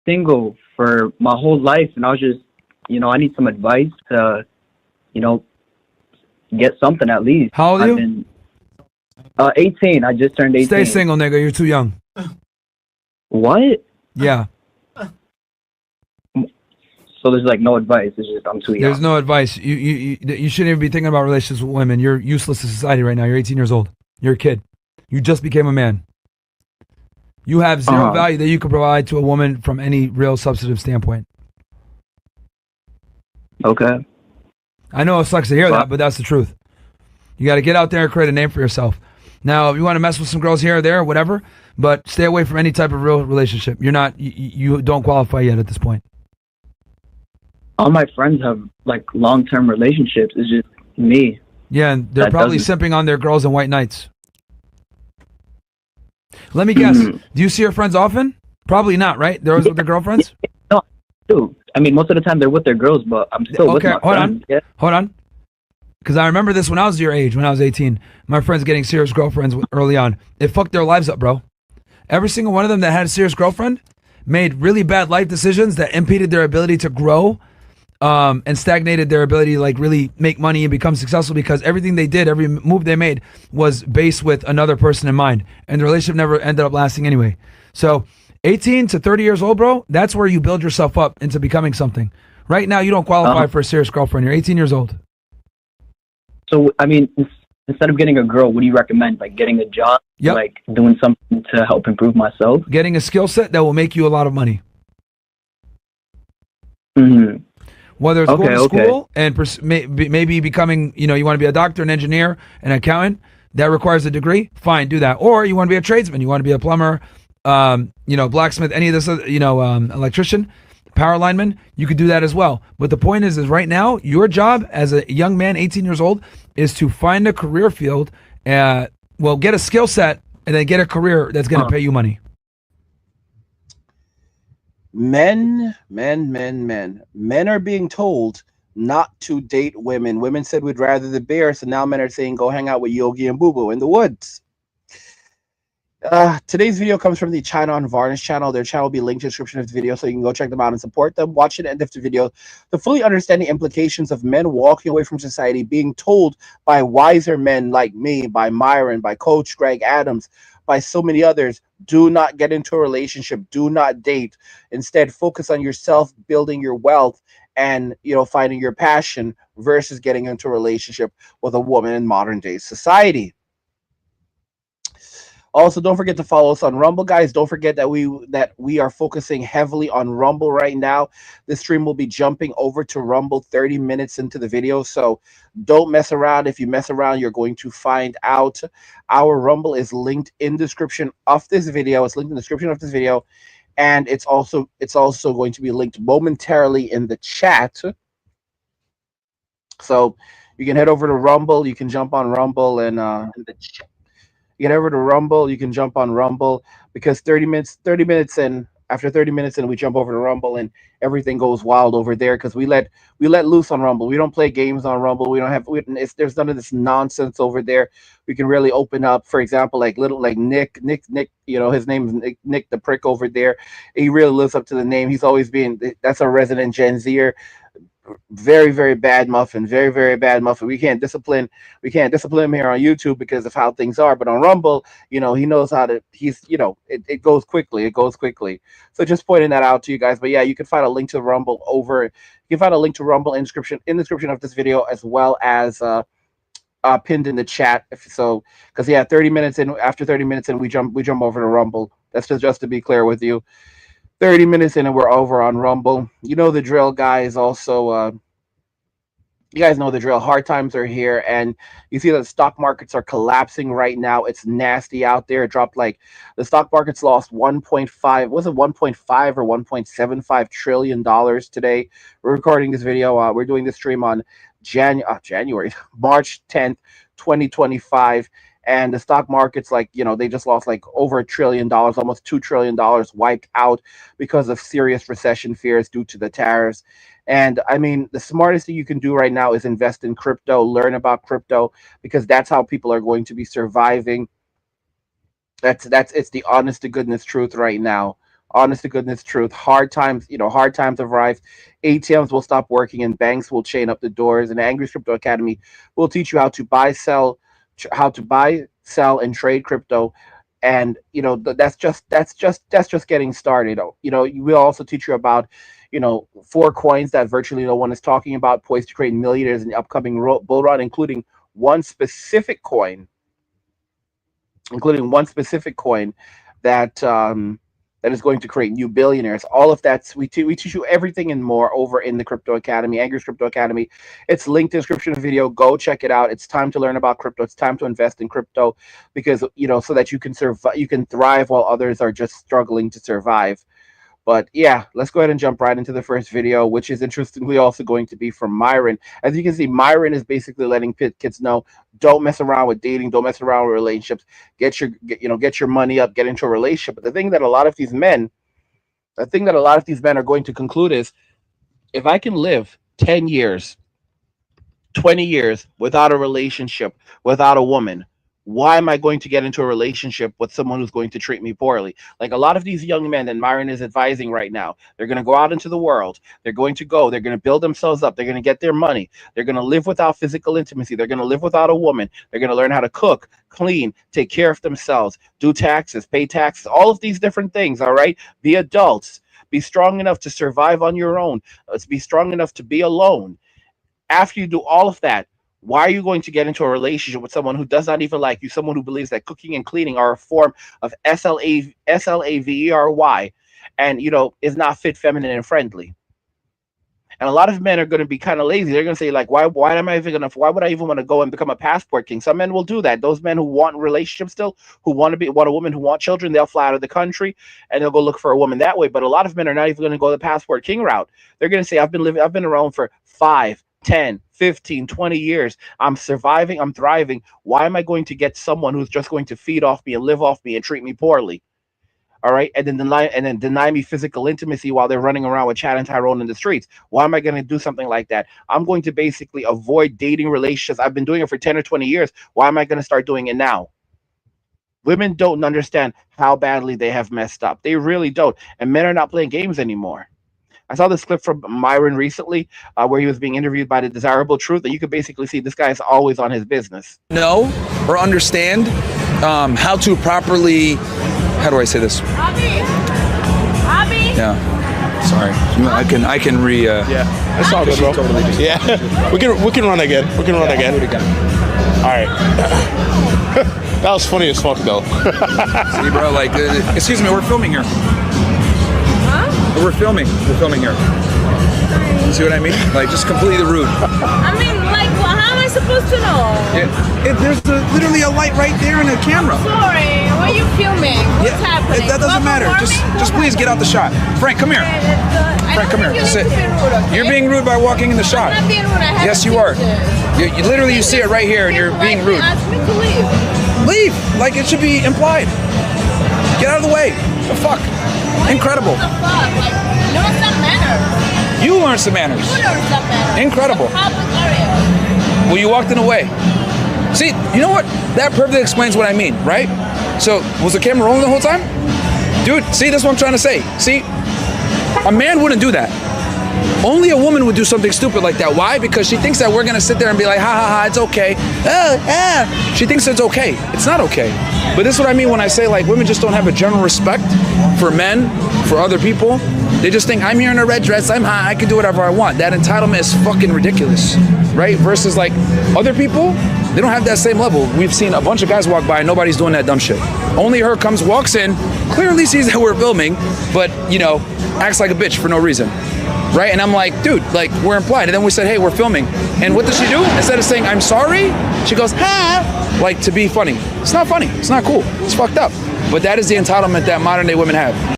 single for my whole life, and I was just, I need some advice to, you know, get something at least. How old are I've you? been 18. I just turned 18. Stay single, nigga. You're too young. What? Yeah. So there's like no advice. It's just I'm too young. There's no advice. You shouldn't even be thinking about relationships with women. You're useless to society right now. You're 18 years old. You're a kid. You just became a man. You have zero value that you can provide to a woman from any real substantive standpoint. Okay. I know it sucks to hear that, but that's the truth. You got to get out there and create a name for yourself. Now, if you want to mess with some girls here or there, or whatever, but stay away from any type of real relationship. You're not. You don't qualify yet at this point. All my friends have like long-term relationships. It's just me. Yeah, and they're probably simping on their girls and white knights. Let me guess. Do you see your friends often? Probably not, right? They're always with their girlfriends? No, dude. I mean, most of the time they're with their girls, but I'm still with my friends. Hold on. Because I remember this when I was your age, when I was 18. My friends getting serious girlfriends early on. It fucked their lives up, bro. Every single one of them that had a serious girlfriend made really bad life decisions that impeded their ability to grow and stagnated their ability to like really make money and become successful because everything they did, every move they made was based with another person in mind. And the relationship never ended up lasting anyway. So 18 to 30 years old, bro, that's where you build yourself up into becoming something. Right now, you don't qualify for a serious girlfriend. You're 18 years old. So, I mean, instead of getting a girl, what do you recommend? Like getting a job? Yep. Like doing something to help improve myself? Getting a skill set that will make you a lot of money. Mm-hmm. Whether it's going to school and maybe becoming, you want to be a doctor, an engineer, an accountant, that requires a degree, fine, do that. Or you want to be a tradesman, you want to be a plumber, blacksmith, any of this, electrician, power lineman, you could do that as well. But the point is right now, your job as a young man, 18 years old, is to find a career field, get a skill set, and then get a career that's going to pay you money. Men are being told not to date women. Women said we'd rather the bear, so now men are saying go hang out with Yogi and Boo Boo in the woods. Today's video comes from the China Unvarnished channel. Their channel will be linked in the description of the video, so you can go check them out and support them. Watch the end of the video to fully understand the implications of men walking away from society, being told by wiser men like me, by Myron, by Coach Greg Adams, by so many others, do not get into a relationship, do not date. Instead, focus on yourself, building your wealth, and finding your passion versus getting into a relationship with a woman in modern day society. Also, don't forget to follow us on Rumble, guys. Don't forget that we are focusing heavily on Rumble right now. This stream will be jumping over to Rumble 30 minutes into the video, so don't mess around. If you mess around, you're going to find out. Our Rumble is linked in the description of this video. It's linked in the description of this video, and it's also going to be linked momentarily in the chat. So you can head over to Rumble. You can jump on Rumble and in the chat. You get over to Rumble, you can jump on Rumble because 30 minutes in, after 30 minutes in, we jump over to Rumble and everything goes wild over there because we let loose on Rumble. We don't play games on Rumble. We don't have there's none of this nonsense over there. We can really open up, for example, like Nick, his name is Nick the Prick over there. He really lives up to the name. He's always been, that's a resident Gen Zer. Very, very bad muffin. Very, very bad muffin. We can't discipline him here on YouTube because of how things are. But on Rumble, he knows how to. It goes quickly. It goes quickly. So just pointing that out to you guys. But yeah, you can find a link to Rumble over. You can find a link to Rumble in the description of this video, as well as pinned in the chat. So, because 30 minutes in. After 30 minutes in, we jump over to Rumble. That's just to be clear with you. 30 minutes in and we're over on Rumble. You know the drill, guys. Also, you guys know the drill. Hard times are here, and you see that the stock markets are collapsing right now. It's nasty out there. It dropped the stock markets lost 1.5. Was it 1.5 or 1.75 trillion dollars today? We're recording this video. We're doing this stream on January, March 10th, 2025. And the stock markets, they just lost over $1 trillion, almost $2 trillion wiped out because of serious recession fears due to the tariffs. And I mean, the smartest thing you can do right now is invest in crypto, learn about crypto, because that's how people are going to be surviving. It's the honest to goodness truth right now. honest to goodness truth. Hard times, hard times have arrived. ATMs will stop working and banks will chain up the doors. And the Angry Crypto Academy will teach you how to buy, sell, and trade crypto. And that's just getting started. We'll also teach you about 4 coins that virtually no one is talking about, poised to create millionaires in the upcoming bull run, one specific coin, including one specific coin that that is going to create new billionaires. All of that, we teach you everything and more over in the Crypto Academy, Angry's Crypto Academy. It's linked in the description of the video. Go check it out. It's time to learn about crypto. It's time to invest in crypto, because so that you can thrive while others are just struggling to survive. But yeah, let's go ahead and jump right into the first video, which is interestingly also going to be from Myron. As you can see, Myron is basically letting kids know, don't mess around with dating, don't mess around with relationships. Get your money up, get into a relationship. But the thing that a lot of these men are going to conclude is, if I can live 10 years, 20 years without a relationship, without a woman, why am I going to get into a relationship with someone who's going to treat me poorly? Like a lot of these young men that Myron is advising right now, they're going to go out into the world. They're going to build themselves up. They're going to get their money. They're going to live without physical intimacy. They're going to live without a woman. They're going to learn how to cook, clean, take care of themselves, do taxes, pay taxes, all of these different things. All right. Be adults. Be strong enough to survive on your own. Be strong enough to be alone. After you do all of that, why are you going to get into a relationship with someone who does not even like you, someone who believes that cooking and cleaning are a form of SLAVERY, and is not fit, feminine, and friendly? And a lot of men are going to be kind of lazy. They're going to say, like, why would I even want to go and become a passport king? Some men will do that. Those men who want relationships still, who want a woman, who want children, they'll fly out of the country and they'll go look for a woman that way. But a lot of men are not even going to go the passport king route. They're going to say, I've been around for 5, 10, 15, 20 years. I'm surviving. I'm thriving. Why am I going to get someone who's just going to feed off me and live off me and treat me poorly? All right. And then deny me physical intimacy while they're running around with Chad and Tyrone in the streets. Why am I going to do something like that? I'm going to basically avoid dating relationships. I've been doing it for 10 or 20 years. Why am I going to start doing it now? Women don't understand how badly they have messed up. They really don't. And men are not playing games anymore. I saw this clip from Myron recently where he was being interviewed by the Desirable Truth, and you could basically see this guy is always on his business. Know or understand how to properly, how do I say this? Abby. Yeah. Sorry. I can re. Yeah, it's all good, bro. Totally just, yeah, we can run again. We can run again. Do it again. All right. That was funny as fuck, though. See, bro. Like, excuse me, we're filming here. We're filming here. See what I mean? Like, just completely rude. I mean, like, well, how am I supposed to know? There's literally a light right there and a camera. Sorry, what are you filming? What's happening? That doesn't matter. Just please get out the shot. Frank, come here. Frank, come here. Sit. You're being rude by walking in the shot. I'm not being rude. I have yes, you are. You literally, you see it right here, and you're being rude. Ask me to leave. Leave. Like, it should be implied. Get out of the way. The fuck. Incredible. What the fuck? Like, learn some manners. You learn some manners. You learn some manners. Incredible. Public area. Well, you walked in the way. See, you know what? That perfectly explains what I mean, right? So, was the camera rolling the whole time? Dude, see, that's what I'm trying to say. See, a man wouldn't do that. Only a woman would do something stupid like that. Why? Because she thinks that we're gonna sit there and be like, ha ha ha, it's okay. She thinks it's okay. It's not okay. But this is what I mean when I say, like, women just don't have a general respect for men, for other people. They just think, I'm here in a red dress, I'm hot, I can do whatever I want. That entitlement is fucking ridiculous, right? Versus, like, other people, they don't have that same level. We've seen a bunch of guys walk by and nobody's doing that dumb shit. Only her walks in, clearly sees that we're filming, but, acts like a bitch for no reason. Right? And I'm like, dude, like, we're implied. And then we said, hey, we're filming. And what does she do? Instead of saying, I'm sorry, she goes, ha, like, to be funny. It's not funny. It's not cool. It's fucked up. But that is the entitlement that modern day women have.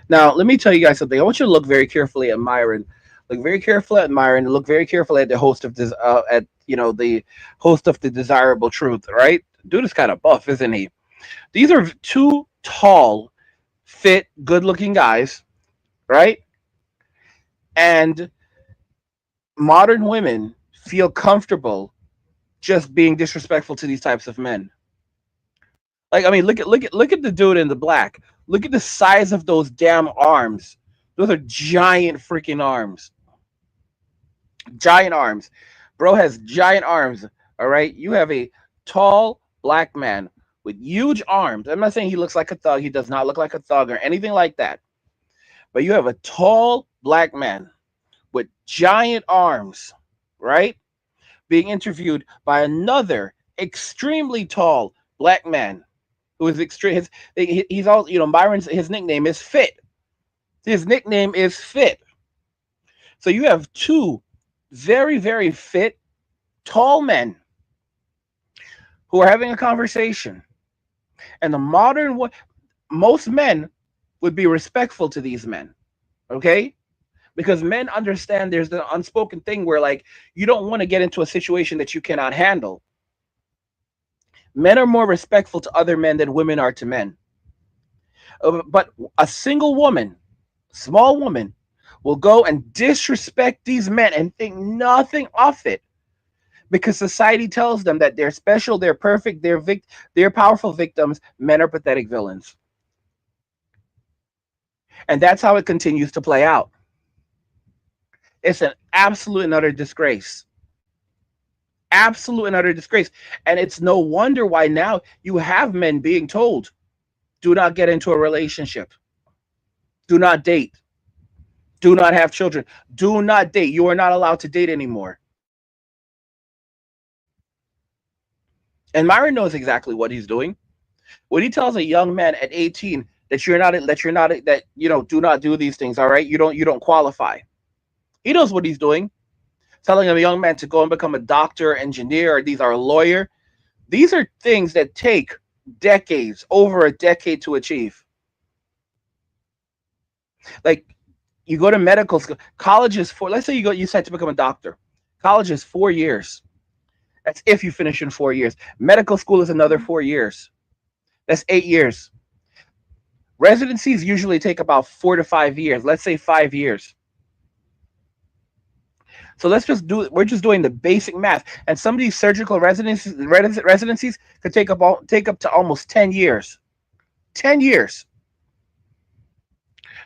Now, let me tell you guys something. I want you to look very carefully at Myron. Look very carefully at Myron. Look very carefully at the host of this, the host of the Desirable Truth, right? Dude is kind of buff, isn't he? These are two tall, fit, good-looking guys, right? And modern women feel comfortable just being disrespectful to these types of men. Like, I mean, look at the dude in the black. Look at the size of those damn arms. Those are giant freaking arms. Giant arms. Bro has giant arms. All right. You have a tall black man with huge arms. I'm not saying he looks like a thug. He does not look like a thug or anything like that. But you have a tall black man with giant arms, right? Being interviewed by another extremely tall black man who is extreme. He's all, Byron's, his nickname is Fit. His nickname is Fit. So you have two very, very fit, tall men who are having a conversation. And most men would be respectful to these men, okay? Because men understand there's the unspoken thing where, like, you don't want to get into a situation that you cannot handle. Men are more respectful to other men than women are to men. But a single woman, small woman, will go and disrespect these men and think nothing of it, because society tells them that they're special, they're perfect, they're powerful victims. Men are pathetic villains. And that's how it continues to play out. It's an absolute and utter disgrace. Absolute and utter disgrace. And it's no wonder why now you have men being told, do not get into a relationship. Do not date. Do not have children. Do not date. You are not allowed to date anymore. And Myron knows exactly what he's doing. When he tells a young man at 18 that do not do these things, all right? You don't qualify. He knows what he's doing. Telling a young man to go and become a doctor, engineer, or these are a lawyer. These are things that take decades, over a decade to achieve. Like, you go to medical school, college is let's say you decide to become a doctor. College is 4 years. That's if you finish in 4 years. Medical school is another 4 years. That's 8 years. Residencies usually take about 4 to 5 years. Let's say 5 years. So we're just doing the basic math. And some of these surgical residencies could take up to almost 10 years. 10 years.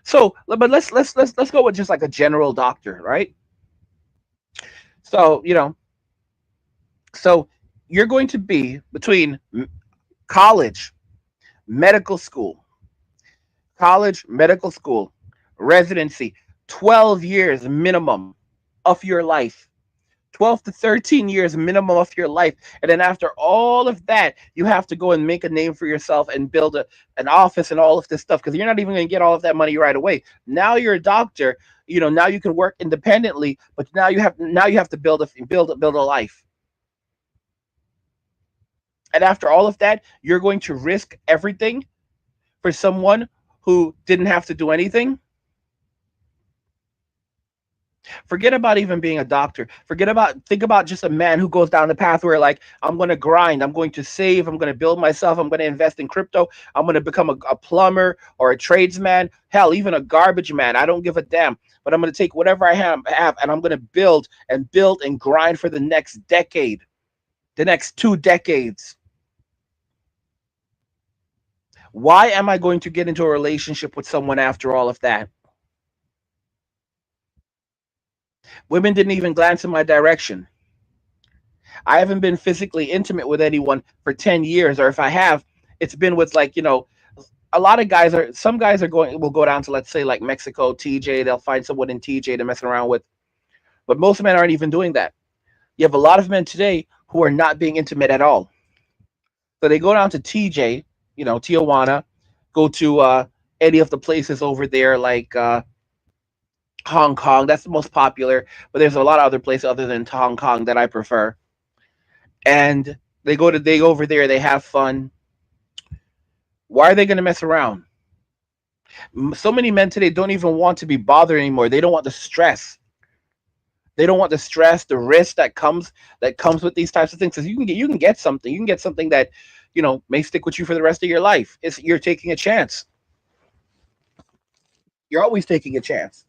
So, but let's go with just like a general doctor, right? So, so you're going to be between college, medical school, residency, 12 years minimum of your life. 12 to 13 years minimum of your life. And then after all of that, you have to go and make a name for yourself and build an office and all of this stuff, because you're not even going to get all of that money right away. Now you're a doctor, now you can work independently, but now you have to build a life. And after all of that, you're going to risk everything for someone who didn't have to do anything. Forget about even being a doctor. Think about just a man who goes down the path where, like, I'm going to grind, I'm going to save, I'm going to build myself, I'm going to invest in crypto, I'm going to become a plumber or a tradesman, hell, even a garbage man. I don't give a damn. But I'm going to take whatever I have and I'm going to build and grind for the next decade, the next 2 decades. Why am I going to get into a relationship with someone after all of that? Women didn't even glance in my direction. I haven't been physically intimate with anyone for 10 years, or if I have, it's been with, like, a lot of guys some guys will go down to, let's say, like Mexico, TJ, they'll find someone in TJ to mess around with. But most men aren't even doing that. You have a lot of men today who are not being intimate at all. So they go down to TJ, Tijuana, go to any of the places over there, like Hong Kong. That's the most popular, but there's a lot of other places other than Hong Kong that I prefer. And they go over there, they have fun. Why are they going to mess around? So many men today don't even want to be bothered anymore. They don't want the stress. They don't want the stress, the risk that comes with these types of things. Because you can get something that may stick with you for the rest of your life. You're taking a chance. You're always taking a chance.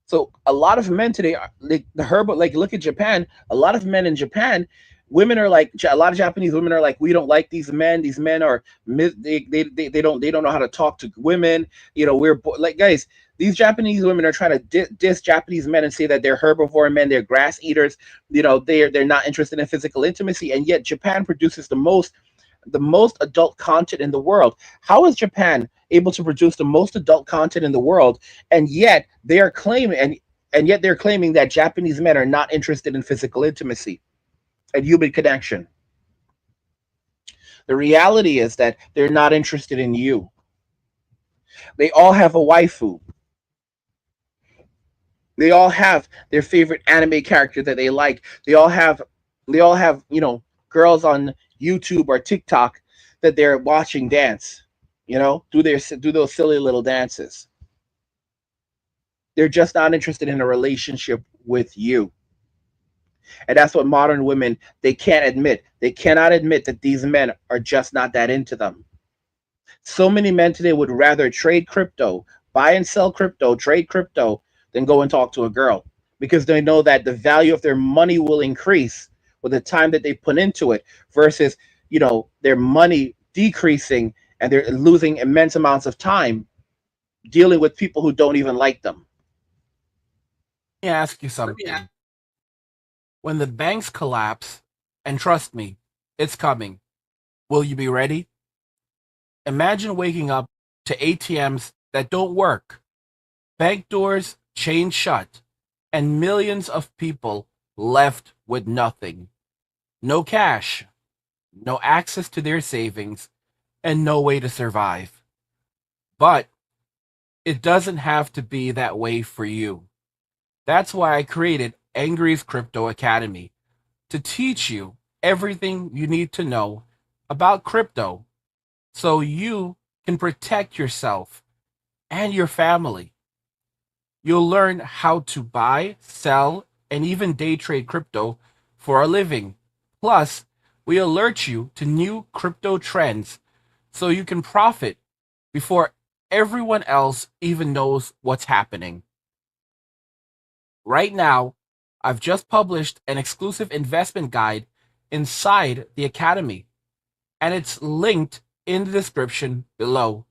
So a lot of men today, look at Japan. A lot of men in Japan, women are like, a lot of Japanese women are like, we don't like these men. These men are they don't know how to talk to women. You know, like, guys, these Japanese women are trying to diss Japanese men and say that they're herbivore men, they're grass eaters. You know, they're not interested in physical intimacy, and yet Japan produces the most adult content in the world. How is Japan able to produce the most adult content in the world, and yet they are claiming and yet they're claiming that Japanese men are not interested in physical intimacy and human connection? The reality is that they're not interested in you. They all have a waifu. They all have their favorite anime character that they like. They all have, girls on YouTube or TikTok that they're watching dance, do those silly little dances. They're just not interested in a relationship with you. And that's what modern women, they can't admit. They cannot admit that these men are just not that into them. So many men today would rather trade crypto, buy and sell crypto, trade crypto, than go and talk to a girl, because they know that the value of their money will increase with the time that they put into it versus, their money decreasing and they're losing immense amounts of time dealing with people who don't even like them. Let me ask you something. When the banks collapse, and trust me, it's coming, will you be ready? Imagine waking up to ATMs that don't work, bank doors chained shut, and millions of people left with nothing. No cash, no access to their savings, and no way to survive. But it doesn't have to be that way for you. That's why I created Angry's Crypto Academy, to teach you everything you need to know about crypto so you can protect yourself and your family. You'll learn how to buy, sell, and even day trade crypto for a living. Plus, we alert you to new crypto trends so you can profit before everyone else even knows what's happening. Right now, I've just published an exclusive investment guide inside the Academy, and it's linked in the description below.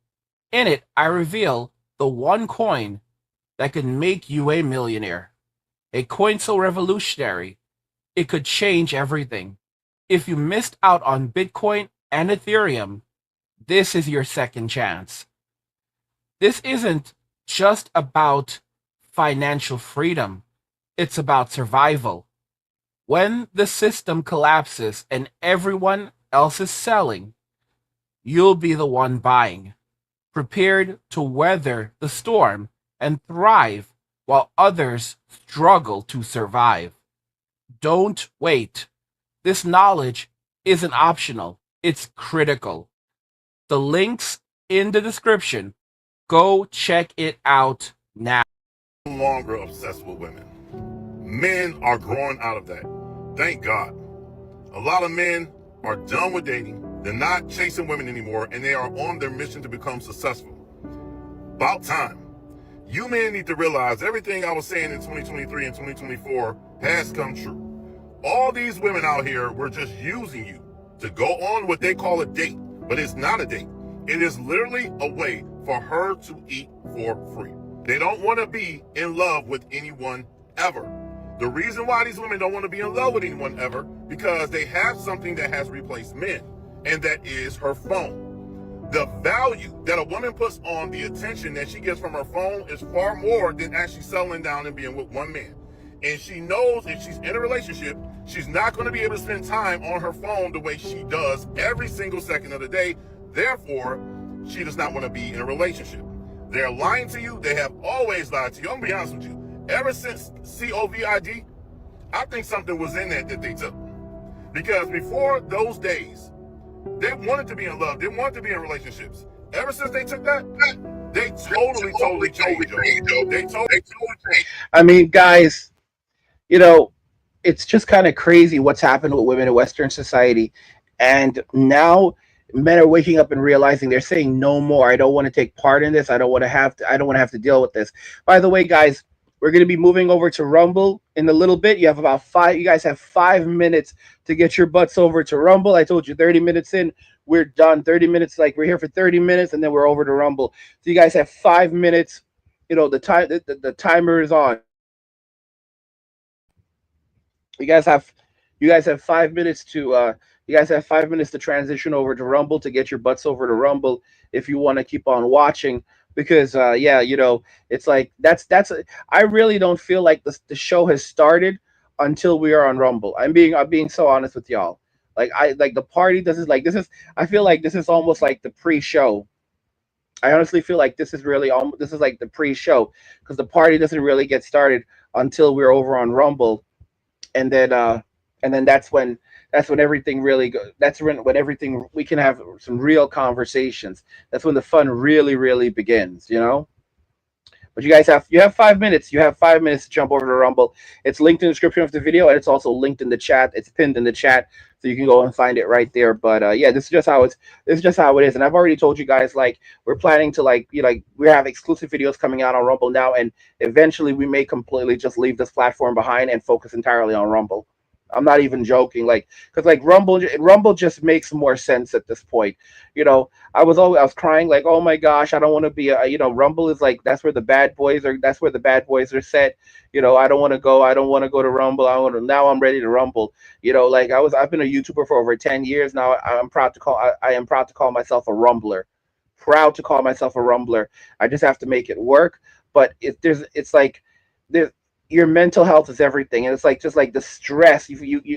In it, I reveal the one coin that could make you a millionaire. A coin so revolutionary, it could change everything. If you missed out on Bitcoin and Ethereum, this is your second chance. This isn't just about financial freedom. It's about survival. When the system collapses and everyone else is selling, you'll be the one buying, prepared to weather the storm and thrive while others struggle to survive. Don't wait. This knowledge isn't optional, it's critical. The link's in the description. Go check it out now. No longer obsessed with women. Men are growing out of that. Thank God. A lot of men are done with dating. They're not chasing women anymore, and they are on their mission to become successful. About time. You men need to realize everything I was saying in 2023 and 2024 has come true. All these women out here were just using you to go on what they call a date, but it's not a date. It is literally a way for her to eat for free. They don't want to be in love with anyone ever. The reason why these women don't want to be in love with anyone ever, because they have something that has replaced men, and that is her phone. The value that a woman puts on the attention that she gets from her phone is far more than actually settling down and being with one man. And she knows if she's in a relationship, she's not going to be able to spend time on her phone the way she does every single second of the day. Therefore, she does not want to be in a relationship. They're lying to you. They have always lied to you. I'm going to be honest with you. Ever since COVID, I think something was in that they took. Because before those days, they wanted to be in love. They wanted to be in relationships. Ever since they took that, they totally changed. They totally changed. I mean, guys, it's just kind of crazy what's happened with women in Western society. And now men are waking up and realizing, they're saying no more. I don't want to take part in this. I don't want to have to deal with this. By the way, guys, We're going to be moving over to Rumble in a little bit. You guys have 5 minutes to get your butts over to Rumble. I told you 30 minutes in, we're done. 30 minutes, like we're here for 30 minutes and then we're over to Rumble. So you guys have 5 minutes. You know, the timer is on. You guys have 5 minutes to transition over to Rumble, to get your butts over to Rumble if you want to keep on watching. Because yeah, you know, it's like I really don't feel like the show has started until we are on Rumble. I'm being so honest with y'all. Like the party, I feel like this is almost like the pre-show. I honestly feel like this is like the pre-show, because the party doesn't really get started until we're over on Rumble, and then that's when everything really goes. That's when everything, we can have some real conversations. That's when the fun really begins, you know. But you have 5 minutes. You have 5 minutes to jump over to Rumble. It's linked in the description of the video, and it's also linked in the chat. It's pinned in the chat, so you can go and find it right there. But yeah, this is just how it is. And I've already told you guys, like, we're planning to, like, we have exclusive videos coming out on Rumble now, and eventually we may completely just leave this platform behind and focus entirely on Rumble. I'm not even joking, like, because like Rumble just makes more sense at this point. You know, I was crying like, oh my gosh, I don't want to be Rumble is like, that's where the bad boys are set. You know, I don't want to go to Rumble. Now I'm ready to Rumble. You know, like I've been a YouTuber for over 10 years now. I am proud to call myself a Rumbler. Proud to call myself a Rumbler. I just have to make it work. But your mental health is everything, and it's like, just like the stress.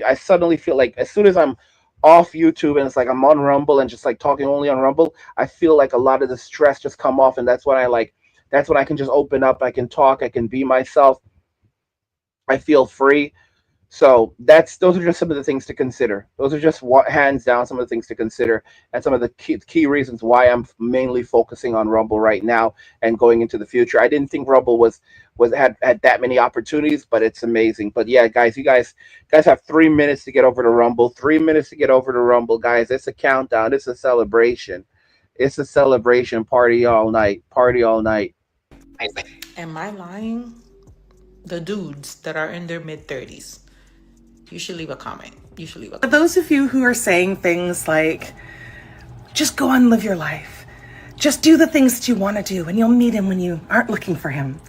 I suddenly feel like, as soon as I'm off YouTube and it's like I'm on Rumble and just like talking only on Rumble, I feel like a lot of the stress just come off, and that's when I can just open up. I can talk. I can be myself. I feel free. So those are just some of the things to consider. Those are just hands down some of the things to consider, and some of the key reasons why I'm mainly focusing on Rumble right now and going into the future. I didn't think Rumble had that many opportunities, but it's amazing. But yeah, guys, you guys have 3 minutes to get over to Rumble. 3 minutes to get over to Rumble, guys. It's a countdown. It's a celebration. It's a celebration. Party all night. Party all night. Am I lying? The dudes that are in their mid-30s, you should leave a comment. For those of you who are saying things like, just go and live your life, just do the things that you want to do, and you'll meet him when you aren't looking for him,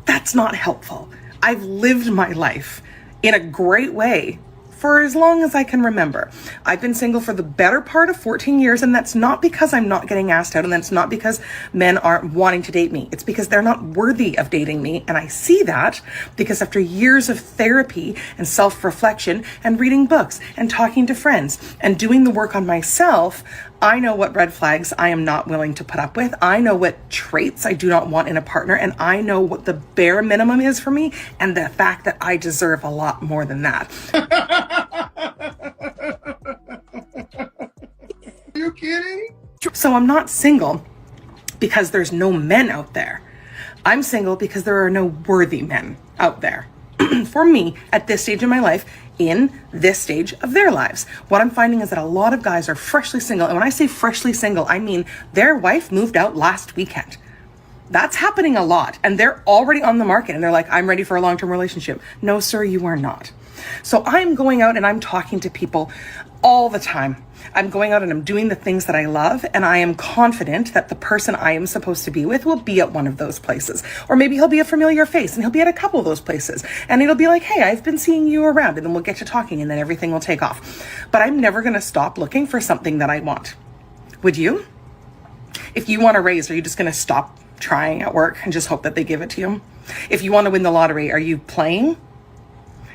that's not helpful. I've lived my life in a great way for as long as I can remember. I've been single for the better part of 14 years, and that's not because I'm not getting asked out, and that's not because men aren't wanting to date me. It's because they're not worthy of dating me, and I see that because after years of therapy and self-reflection and reading books and talking to friends and doing the work on myself, I know what red flags I am not willing to put up with. I know what traits I do not want in a partner, and I know what the bare minimum is for me, and the fact that I deserve a lot more than that. Are you kidding? So I'm not single because there's no men out there. I'm single because there are no worthy men out there. For me, at this stage in my life, in this stage of their lives, what I'm finding is that a lot of guys are freshly single. And when I say freshly single, I mean their wife moved out last weekend. That's happening a lot. And they're already on the market and they're like, I'm ready for a long-term relationship. No, sir, you are not. So I'm going out and I'm talking to people all the time. I'm going out and I'm doing the things that I love, and I am confident that the person I am supposed to be with will be at one of those places. Or maybe he'll be a familiar face and he'll be at a couple of those places. And it'll be like, hey, I've been seeing you around, and then we'll get to talking and then everything will take off. But I'm never going to stop looking for something that I want. Would you? If you want a raise, are you just going to stop trying at work and just hope that they give it to you? If you want to win the lottery, are you playing?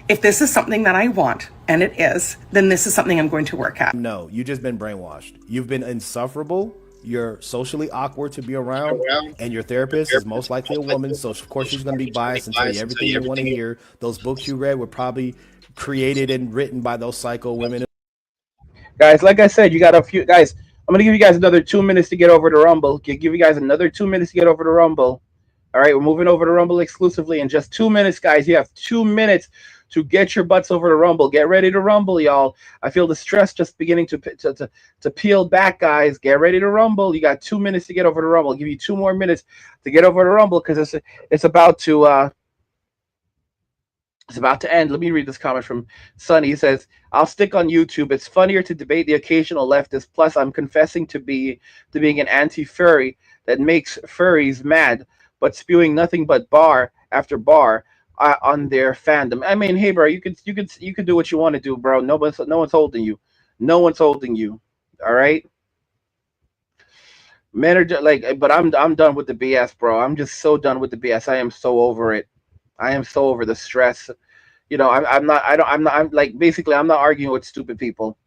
If this is something that I want, and it is, then this is something I'm going to work at. No, you've just been brainwashed. You've been insufferable. You're socially awkward to be around, and your therapist is most likely a woman, so of course she's going to be biased and tell you everything you want to hear. Those books you read were probably created and written by those psycho women. Guys, like I said, you got a few guys. I'm going to give you guys another 2 minutes to get over to Rumble. Give you guys another 2 minutes to get over to Rumble. All right, we're moving over to Rumble exclusively in just 2 minutes, guys. You have 2 minutes to get your butts over to Rumble. Get ready to Rumble, y'all. I feel the stress just beginning to peel back, guys. Get ready to Rumble. You got 2 minutes to get over to Rumble. I'll give you 2 more minutes to get over to Rumble, because it's about to It's about to end. Let me read this comment from Sonny. He says, "I'll stick on YouTube. It's funnier to debate the occasional leftist. Plus, I'm confessing to being an anti-furry that makes furries mad, but spewing nothing but bar after bar on their fandom." I mean, hey, bro, you could do what you want to do, bro. No one's holding you. No one's holding you. All right. Men are like, but I'm done with the BS, bro. I'm just so done with the BS. I am so over it. I am so over the stress. I'm not. I don't. I'm not. I'm like basically. I'm not arguing with stupid people.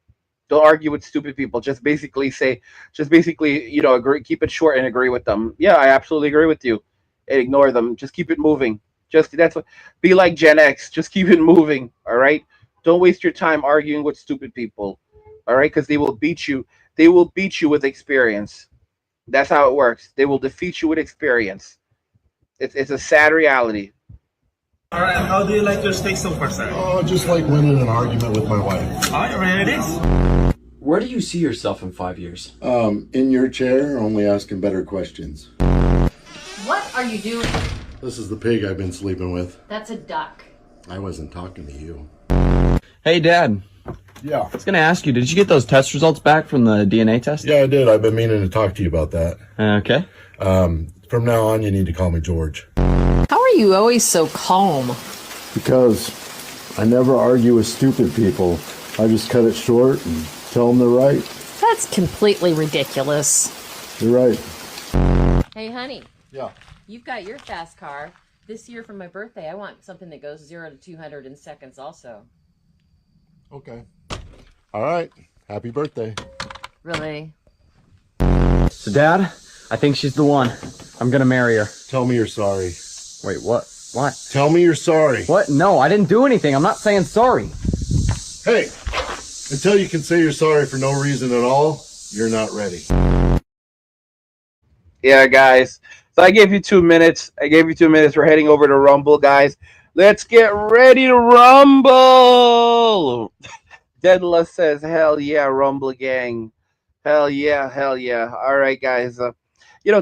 Don't argue with stupid people. Just basically say. Just basically, agree. Keep it short and agree with them. Yeah, I absolutely agree with you. And ignore them. Just keep it moving. Just that's what. Be like Gen X. Just keep it moving. All right. Don't waste your time arguing with stupid people. All right, because they will beat you. They will beat you with experience. That's how it works. They will defeat you with experience. It's a sad reality. All right, how do you like your steak so far, sir? Oh, just like winning an argument with my wife. All right, ready it is. Where do you see yourself in 5 years? In your chair, only asking better questions. What are you doing? This is the pig I've been sleeping with. That's a duck. I wasn't talking to you. Hey, Dad. Yeah. I was going to ask you, did you get those test results back from the DNA test? Yeah, I did. I've been meaning to talk to you about that. Okay. From now on, you need to call me George. How are you always so calm? Because I never argue with stupid people. I just cut it short and tell them they're right. That's completely ridiculous. You're right. Hey, honey. Yeah. You've got your fast car. This year for my birthday, I want something that goes 0 to 200 in seconds also. Okay. All right. Happy birthday. Really? So, Dad, I think she's the one. I'm going to marry her. Tell me you're sorry. Wait, what? What? Tell me you're sorry. What? No, I didn't do anything. I'm not saying sorry. Hey, until you can say you're sorry for no reason at all, you're not ready. Yeah, guys. So I gave you 2 minutes. We're heading over to Rumble, guys. Let's get ready to rumble. Deadla says, hell yeah, Rumble gang. Hell yeah, hell yeah. All right, guys.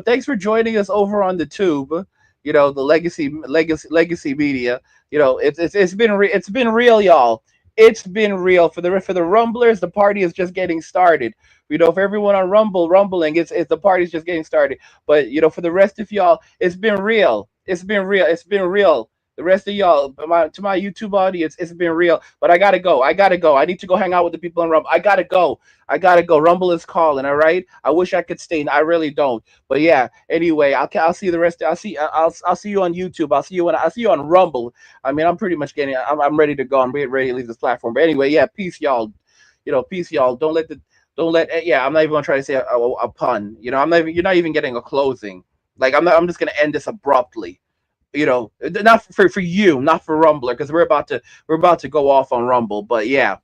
Thanks for joining us over on the tube. The legacy media. It's been real, y'all. It's been real for the Rumblers. The party is just getting started. For everyone on rumbling, it's the party's just getting started. But for the rest of y'all, it's been real. It's been real. The rest of y'all, to my YouTube audience, it's been real. But I gotta go. I need to go hang out with the people in Rumble. I gotta go. Rumble is calling. All right. I wish I could stay. I really don't. But yeah. Anyway, I'll see the rest. I'll see you on YouTube. I'll see you on Rumble. I mean, I'm pretty much I'm ready to go. I'm ready to leave this platform. But anyway, yeah. Peace, y'all. Peace, y'all. Don't let. Yeah. I'm not even gonna try to say a pun. You're not even getting a closing. Like I'm just gonna end this abruptly. Not for you, not for Rumbler, because we're about to go off on Rumble. But yeah,